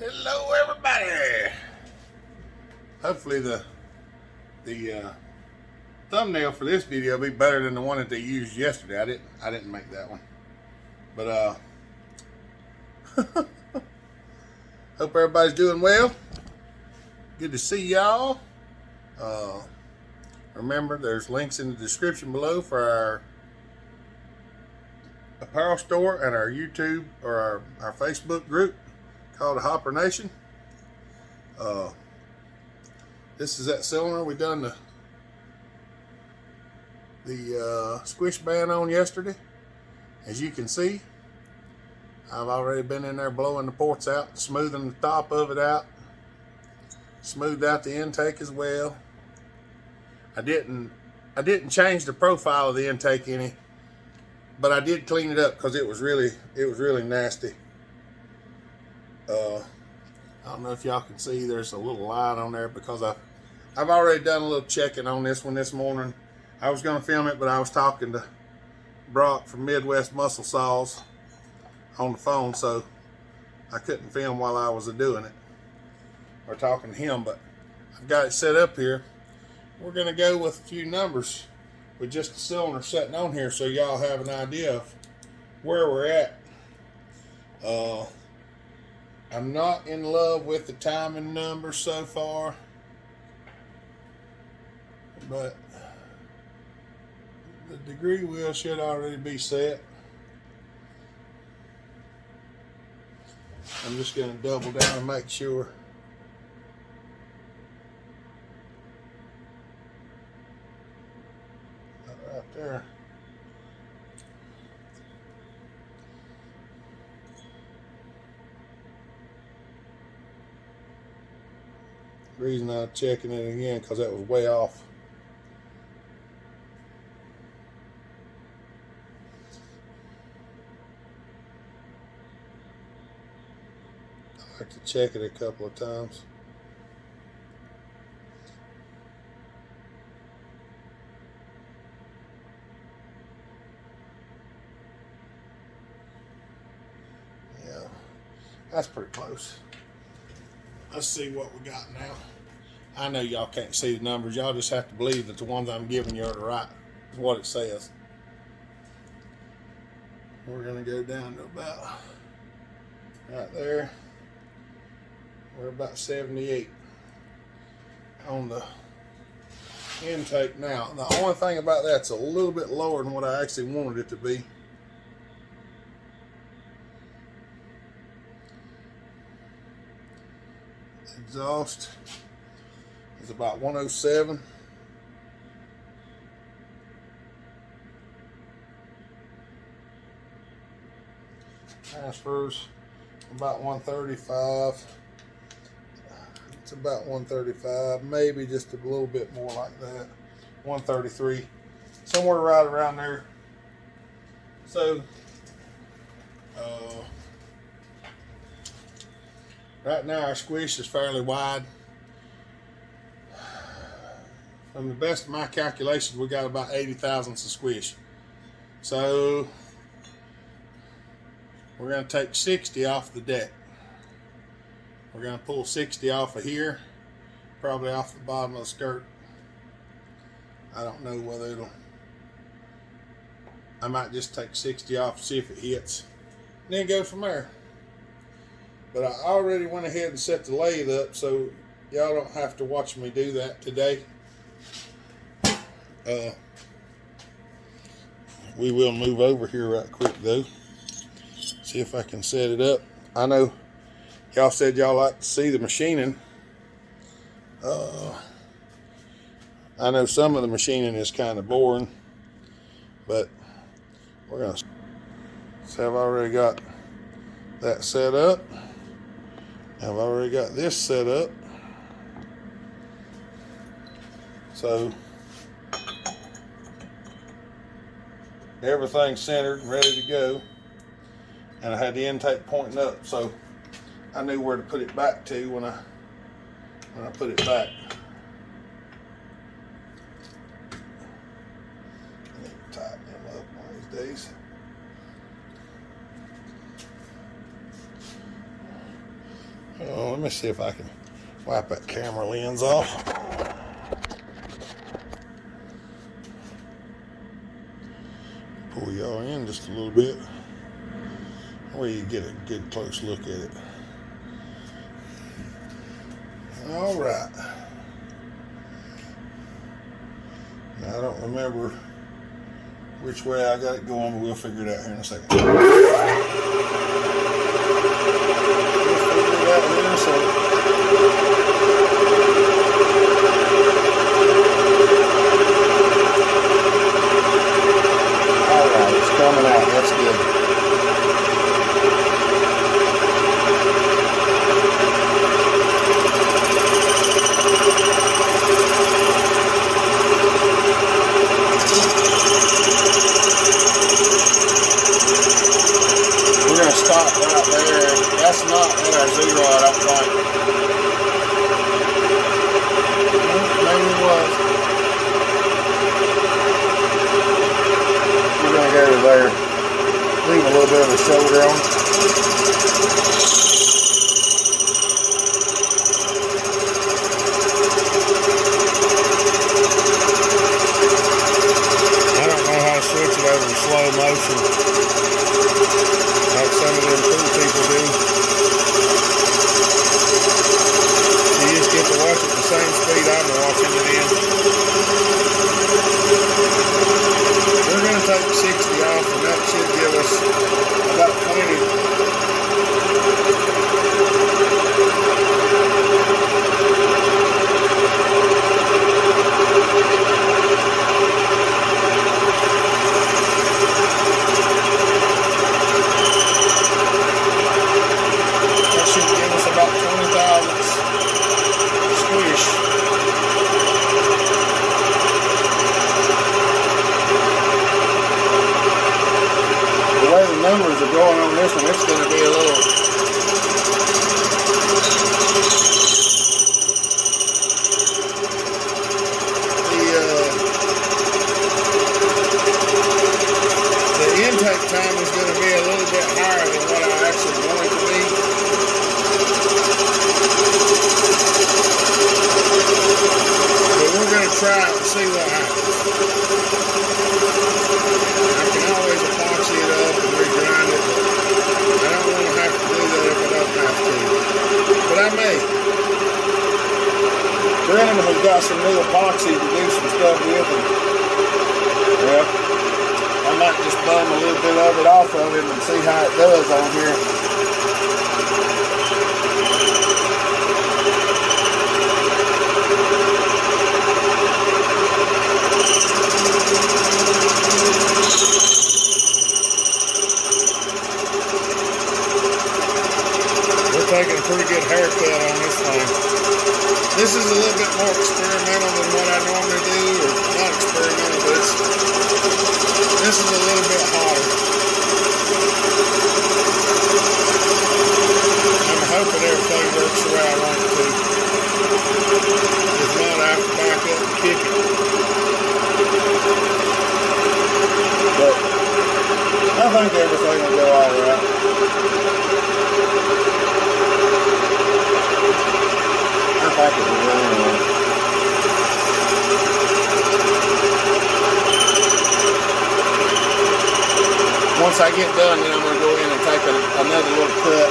Hello, everybody. Hopefully the thumbnail for this video will be better than the one that they used yesterday. I didn't make that one, but hope everybody's doing well. Good to see y'all. Remember, there's links in the description below for our apparel store and our YouTube or our Facebook group called the Hopper Nation. This is that cylinder we done the squish band on yesterday. As you can see, I've already been in there blowing the ports out, smoothing the top of it out, smoothed out the intake as well. I didn't change the profile of the intake any, but I did clean it up because it was really nasty. I don't know if y'all can see, there's a little line on there because I've already done a little checking on this one this morning. I was going to film it, but I was talking to Brock from Midwest Muscle Saws on the phone, so I couldn't film while I was doing it or talking to him. But I've got it set up here. We're going to go with a few numbers with just the cylinder sitting on here so y'all have an idea of where we're at. I'm not in love with the timing numbers so far, but the degree wheel should already be set. I'm just going to double down and make sure. Right there. The reason I'm checking it again because that was way off. I like to check it a couple of times. Yeah, that's pretty close. Let's see what we got now. I know y'all can't see the numbers. Y'all just have to believe that the ones I'm giving you are the right, is what it says. We're going to go down to about right there. We're about 78 on the intake now. The only thing about that's a little bit lower than what I actually wanted it to be. Exhaust is about 107. Transfers about 135. It's about 135, maybe just a little bit more like that. 133, somewhere right around there. So right now our squish is fairly wide. From the best of my calculations, we got about 80 thousandths of squish. So we're going to take 60 off the deck. We're going to pull 60 off of here, probably off the bottom of the skirt. I don't know whether I might just take 60 off, see if it hits, and then go from there. But I already went ahead and set the lathe up, so y'all don't have to watch me do that today. We will move over here right quick though. See if I can set it up. I know y'all said y'all like to see the machining. I know some of the machining is kind of boring, but we're gonna. So I've already got that set up. I've already got this set up. So everything's centered and ready to go. And I had the intake pointing up, so I knew where to put it back to when I put it back. I need to tighten them up one of these days. Oh, let me see if I can wipe that camera lens off. Pull y'all in just a little bit where you get a good close look at it. All right. Now, I don't remember which way I got it going, but we'll figure it out here in a second. Alright, it's coming out. That's good. We're going to stop right there. That's not at our zero, I don't think. Maybe it was. We're going to go to there. Leave a little bit of a shoulder on. I don't know how to switch it over to slow motion, like some of them cool people do. You just get to watch it the same speed I'm watching it in. We're going to take 60 off, and that should give us about 20. That should give us about 20 thousandths squish. The way the numbers are going on this one, it's going to be a little. The intake time is going to be a little bit higher than what I actually want it to be. But we're going to try it and see what happens. I can always epoxy it up and regrind it, but I don't want to have to do that if I don't have to. But I may. Brandon has got some new epoxy to do some stuff with, and well, I might just bum a little bit of it off of him and see how it does on here. We're taking a pretty good haircut on this thing. This is a little bit more experimental than what I normally do, or not experimental, but this is a little bit hotter. I'm hoping everything works the way I want it to. If not, I have to back up and kick it. But I think everything will go all right. I think it will really well. Once I get done, then I'm going to go in and take another little cut.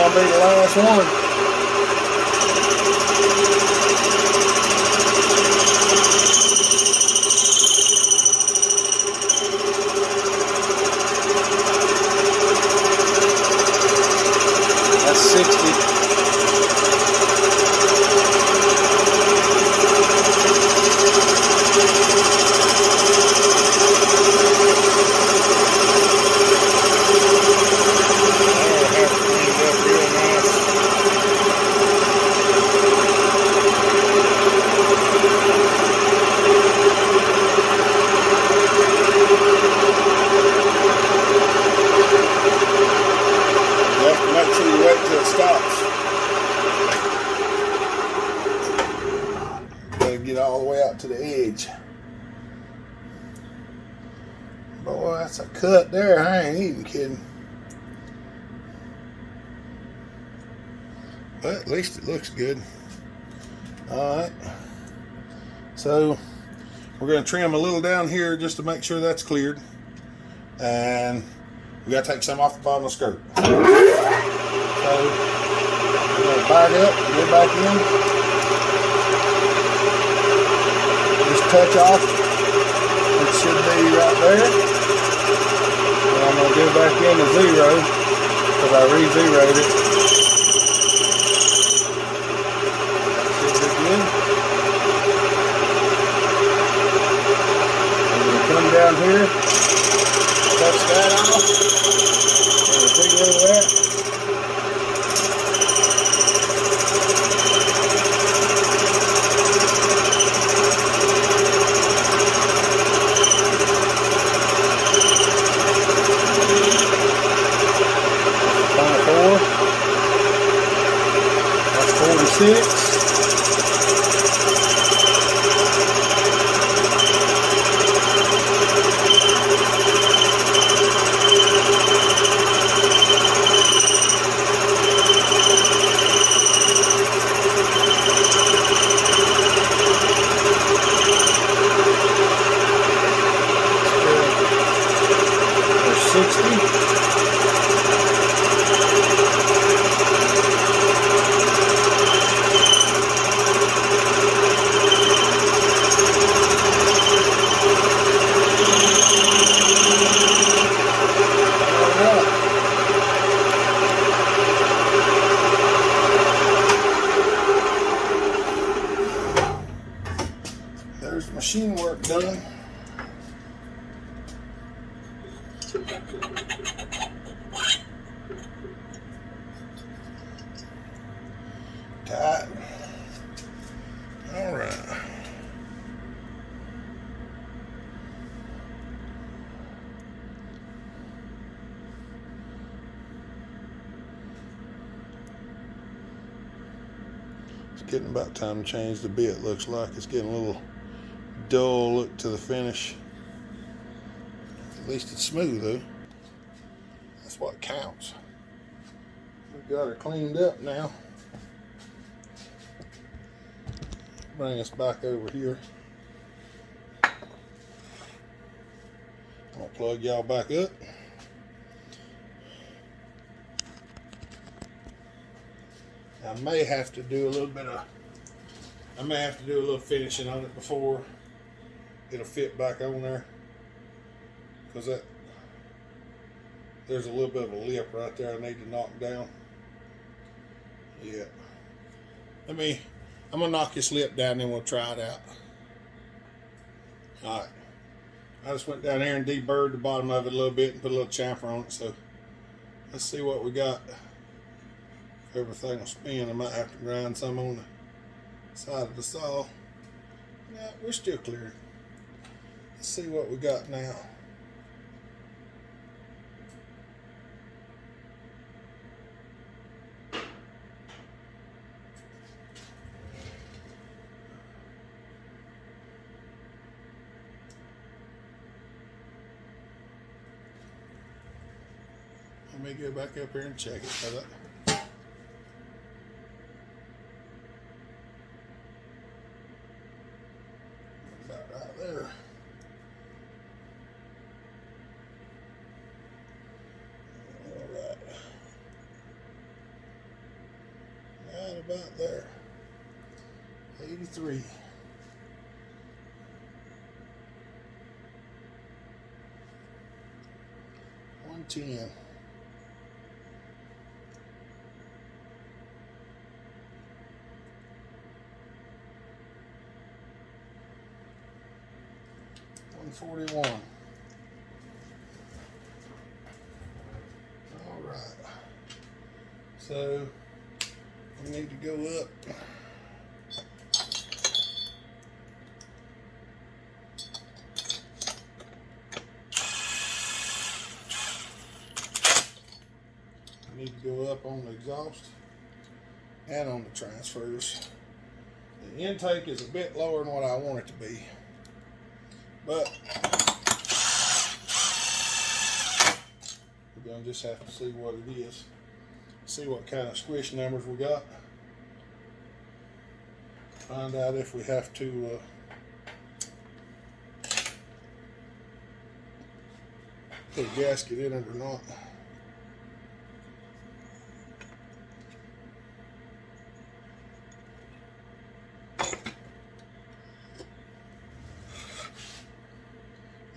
Be the last one. get all the way out to the edge. Boy, that's a cut there. I ain't even kidding. But at least it looks good. Alright. So we're going to trim a little down here just to make sure that's cleared. And we got to take some off the bottom of the skirt. So we're going to back up, get back in. Just touch off. It should be right there. And I'm going to go back into 0 because I re-zeroed it. Come down here, touch that off, and zero that. That's 46. There's machine work done. Tight. All right. It's getting about time to change the bit. Looks like it's getting a little dull look to the finish. At least it's smooth though. That's what counts. We've got her cleaned up now. Bring us back over here. I'm gonna plug y'all back up. I may have to do a little finishing on it before it'll fit back on there, because there's a little bit of a lip right there I need to knock down. Yeah. I'm gonna knock this lip down and then we'll try it out. Alright. I just went down here and deburred the bottom of it a little bit and put a little chamfer on it, so let's see what we got. If everything will spin, I might have to grind some on the side of the saw. No, we're still clear. Let's see what we got now. Let me go back up here and check it. About right there. All right. Right about there. 83. 110. 141. All right. So we need to go up. We need to go up on the exhaust and on the transfers. The intake is a bit lower than what I want it to be, but we're going to just have to see what it is, see what kind of squish numbers we got, find out if we have to put a gasket in it or not.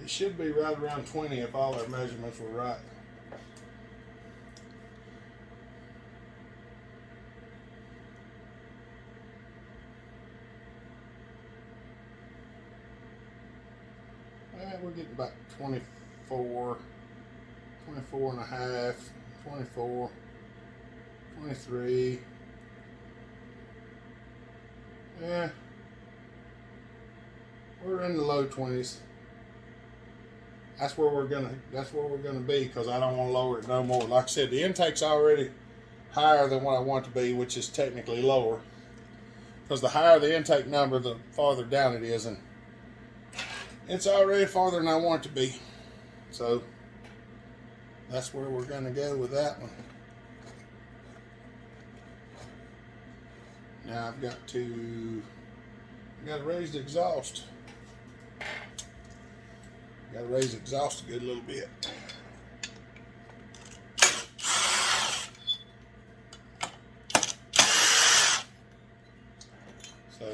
It should be right around 20 if all our measurements were right. We're getting about 24, 24 and a half, 24, 23. Yeah, we're in the low 20s. That's where we're gonna be, because I don't want to lower it no more. Like I said, the intake's already higher than what I want it to be, which is technically lower. Because the higher the intake number, the farther down it is, and it's already farther than I want it to be. So that's where we're gonna go with that one. Now I've got to raise the exhaust. Got to raise the exhaust a good little bit. So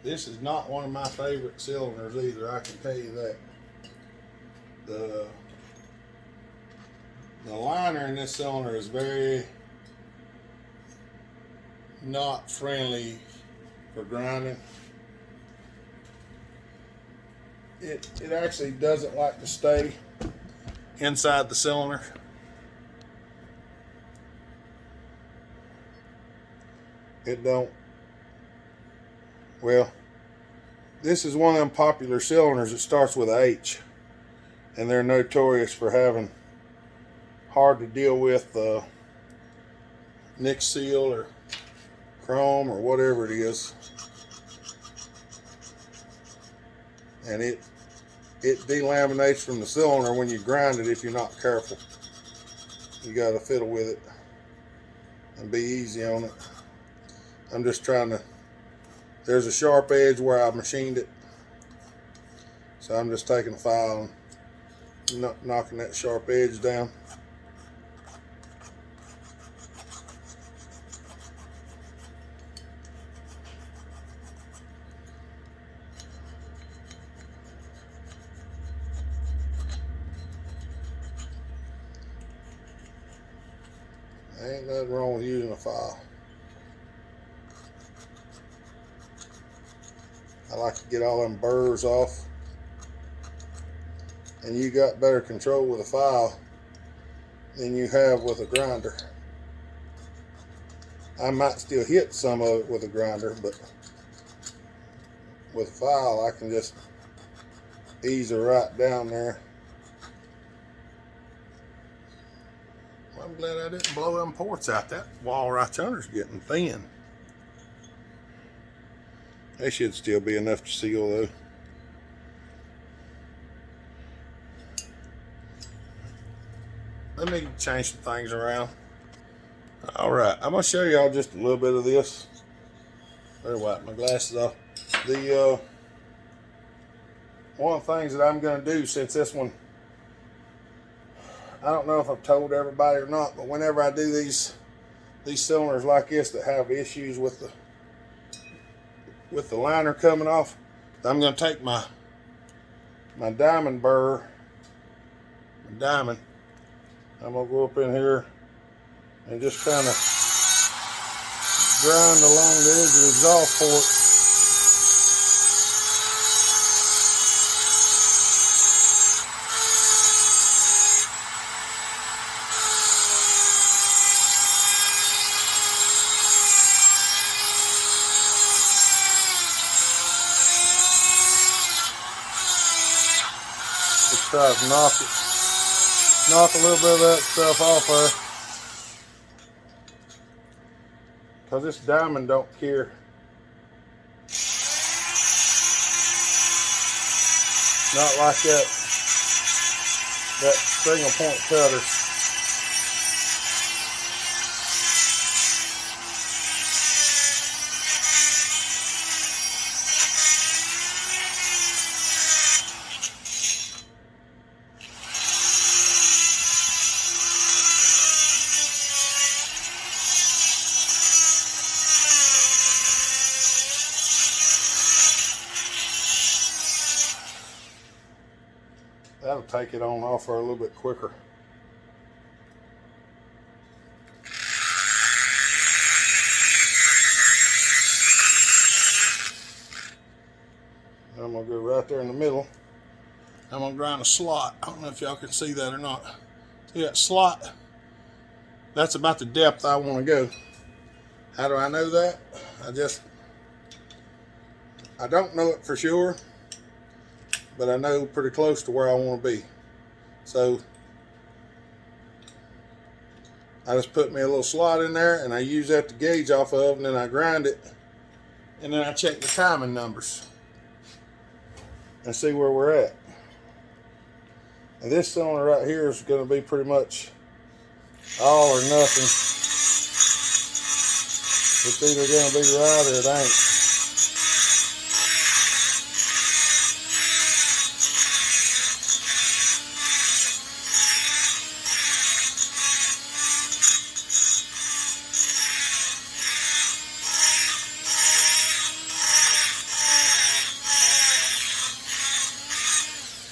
this is not one of my favorite cylinders either, I can tell you that. The liner in this cylinder is very not friendly for grinding. It actually doesn't like to stay inside the cylinder. It don't. Well, this is one of them popular cylinders that starts with a H, and they're notorious for having hard to deal with nick seal or chrome or whatever it is, and it delaminates from the cylinder when you grind it if you're not careful. You got to fiddle with it and be easy on it. I'm just trying to, there's a sharp edge where I machined it, so I'm just taking a file and knocking that sharp edge down. Ain't nothing wrong with using a file. I like to get all them burrs off, and you got better control with a file than you have with a grinder. I might still hit some of it with a grinder, but with a file I can just ease it right down there. Well, I'm glad I didn't blow them ports out. That wall right under's getting thin. They should still be enough to seal though. Let me change some things around. Alright, I'm going to show y'all just a little bit of this. Better wipe my glasses off. One of the things that I'm going to do, since this one, I don't know if I've told everybody or not, but whenever I do these cylinders like this that have issues with the liner coming off, I'm going to take my diamond burr, I'm going to go up in here and just kind of grind along the edge of the exhaust port. Just try to knock a little bit of that stuff off there. because this diamond don't care. Not like that single point cutter. That'll take it on off her a little bit quicker. I'm going to go right there in the middle. I'm going to grind a slot. I don't know if y'all can see that or not. See that slot? That's about the depth I want to go. How do I know that? I don't know it for sure, but I know pretty close to where I want to be. So I just put me a little slot in there and I use that to gauge off of, and then I grind it, and then I check the timing numbers and see where we're at. And this cylinder right here is going to be pretty much all or nothing. It's either going to be right or it ain't.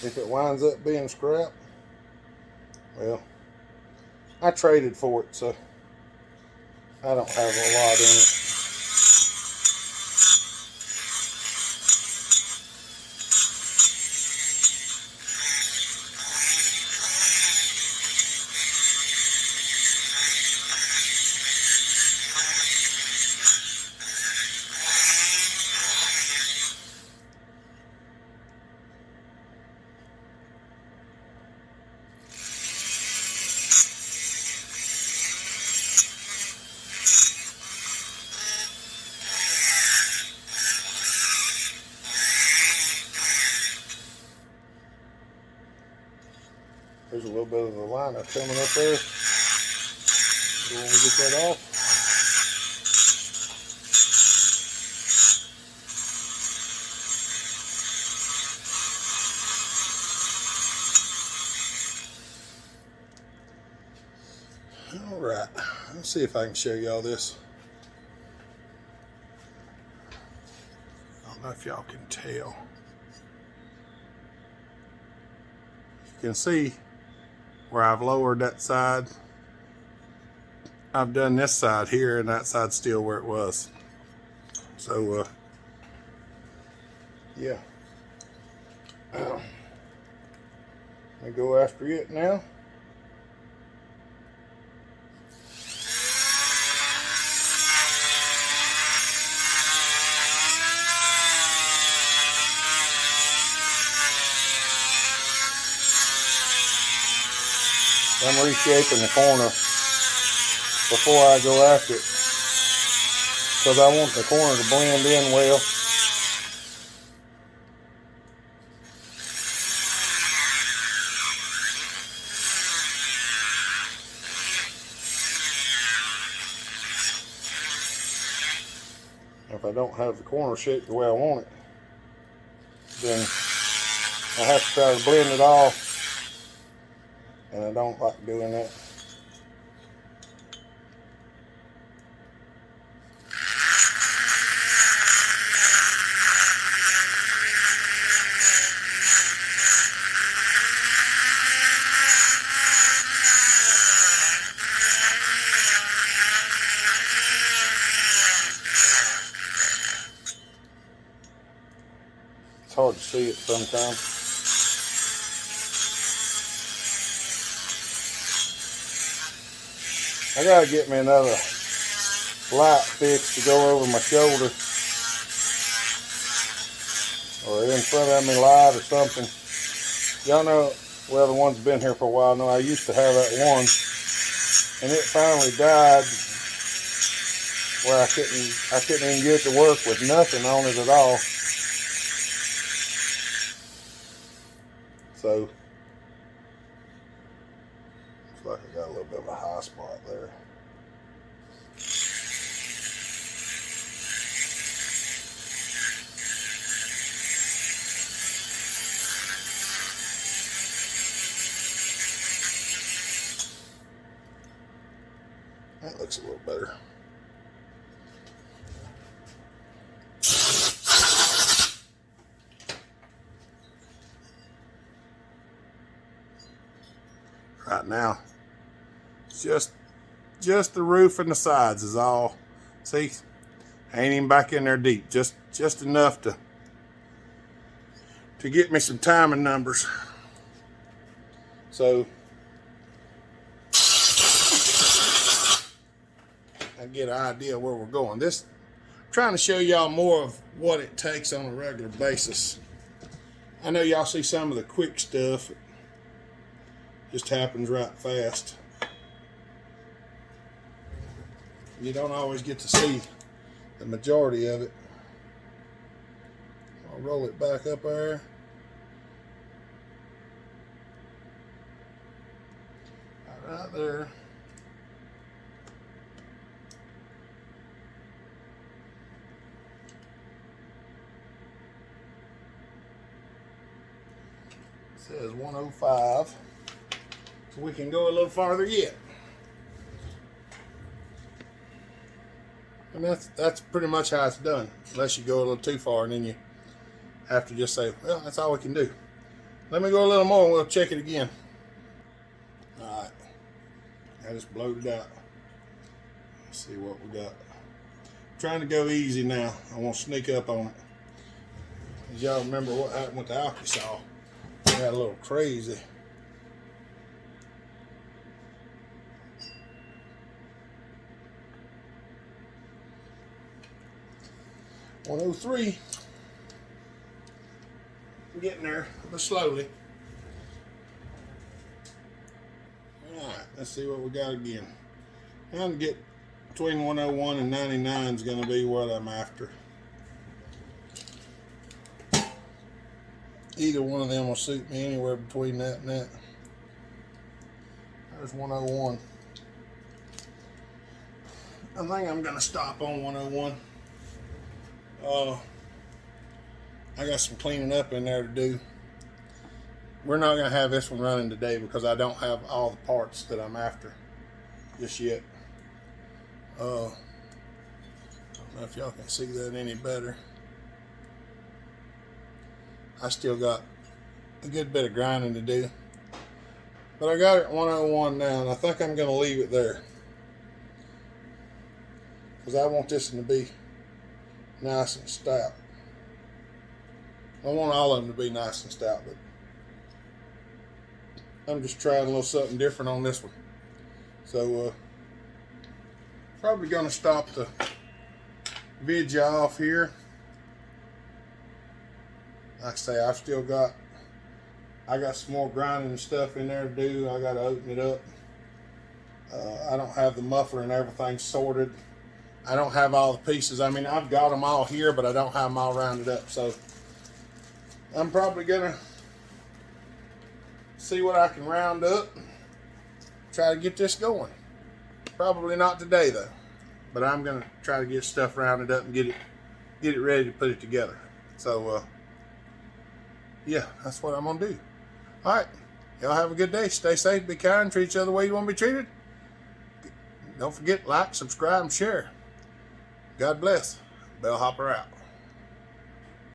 If it winds up being scrap, well, I traded for it, so I don't have a lot in it. There's a little bit of the liner coming up there. So when we get that off, all right, let's see if I can show y'all this. I don't know if y'all can tell. You can see where I've lowered that side. I've done this side here, and that side's still where it was. So, yeah. I go after it now. I'm reshaping the corner before I go after it, because I want the corner to blend in well. If I don't have the corner shaped the way I want it, then I have to try to blend it off. And I don't like doing that. It's hard to see it sometimes. I gotta get me another light fixed to go over my shoulder, or in front of me light or something. Y'all know, well, the one's been here for a while now. I used to have that one, and it finally died where I couldn't even get it to work with nothing on it at all. So looks like I got a little bit of a high spot there. That looks a little better. Right now, just the roof and the sides is all. See, ain't even back in there deep. Just enough to get me some timing numbers. So I get an idea where we're going. I'm trying to show y'all more of what it takes on a regular basis. I know y'all see some of the quick stuff. It just happens right fast. You don't always get to see the majority of it. I'll roll it back up there. Right there. It says 105. So we can go a little farther yet. And that's pretty much how it's done. Unless you go a little too far and then you have to just say, well, that's all we can do. Let me go a little more and we'll check it again. Alright. I just blowed it out. Let's see what we got. I'm trying to go easy now. I won't sneak up on it. As y'all remember what happened with the alky saw. It got a little crazy. $103. I'm getting there, but slowly. Alright, let's see what we got again. I'm going to get between 101 and 99 is going to be what I'm after. Either one of them will suit me anywhere between that and that. There's 101. I think I'm going to stop on 101. I got some cleaning up in there to do. We're not going to have this one running today because I don't have all the parts that I'm after just yet. I don't know if y'all can see that any better. I still got a good bit of grinding to do. But I got it at 101 now, and I think I'm going to leave it there. Because I want this one to be nice and stout. I want all of them to be nice and stout, but I'm just trying a little something different on this one. So, probably going to stop the video off here. Like I say, I got some more grinding and stuff in there to do. I got to open it up. I don't have the muffler and everything sorted. I don't have all the pieces. I mean, I've got them all here, but I don't have them all rounded up. So I'm probably gonna see what I can round up. Try to get this going. Probably not today though, but I'm gonna try to get stuff rounded up and get it ready to put it together. So yeah, that's what I'm gonna do. All right, y'all have a good day. Stay safe, be kind, treat each other the way you want to be treated. Don't forget, like, subscribe, and share. God bless. Bellhopper out.